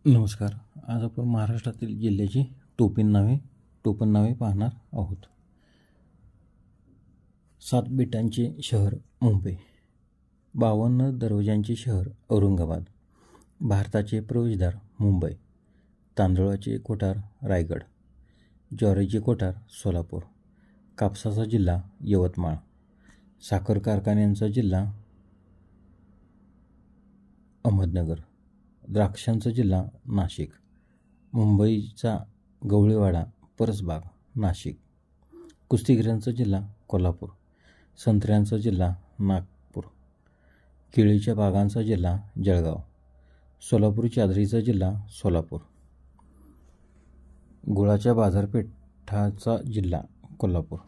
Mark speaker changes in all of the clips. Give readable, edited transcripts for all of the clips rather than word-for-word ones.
Speaker 1: नमस्कार. आज आपण महाराष्ट्रातील जिल्ह्याची टोपण नावे पाहणार आहोत. 7 बेटांचे शहर मुंबई, 52 दरवाजांचे शहर औरंगाबाद, भारताचे प्रवेशद्वार मुंबई, तांदळाचे कोठार रायगड, ज्वारीचे कोठार सोलापूर, कापसाचा जिल्हा यवतमाळ, साखर कारखान्यांचा जिल्हा अहमदनगर, द्राक्षांचा जिल्हा नाशिक, मुंबईचा गवळीवाडा परसबाग नाशिक, कुस्तीगिरांचा जिल्हा कोल्हापूर, संत्र्यांचा जिल्हा नागपूर, केळीच्या बागांचा जिल्हा जळगाव, सोलापूर चादरीचा जिल्हा सोलापूर, गुळाच्या बाजारपेठाचा जिल्हा कोल्हापूर,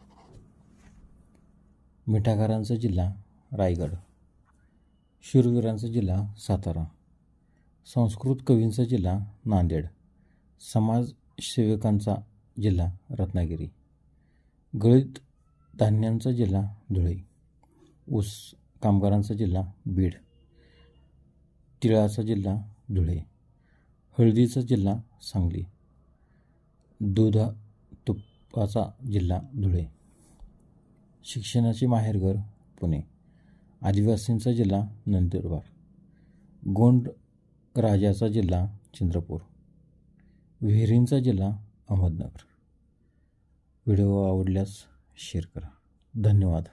Speaker 1: मिठागरांचा जिल्हा रायगड, शूरवीरांचा जिल्हा सातारा, संस्कृत कवींचा जिल्हा नांदेड, समाजसेवकांचा जिल्हा रत्नागिरी, गळीत धान्यांचा जिल्हा धुळे, ऊस कामगारांचा जिल्हा बीड, तिळाचा जिल्हा धुळे, हळदीचा जिल्हा सांगली, तुपाचा जिल्हा धुळे, शिक्षणाचे माहेरघर पुणे, आदिवासींचा जिल्हा नंदुरबार, गोंड राजाचा जिल्हा चंद्रपूर, विहिरींचा जिल्हा अहमदनगर. व्हिडिओ आवडल्यास शेअर करा. धन्यवाद.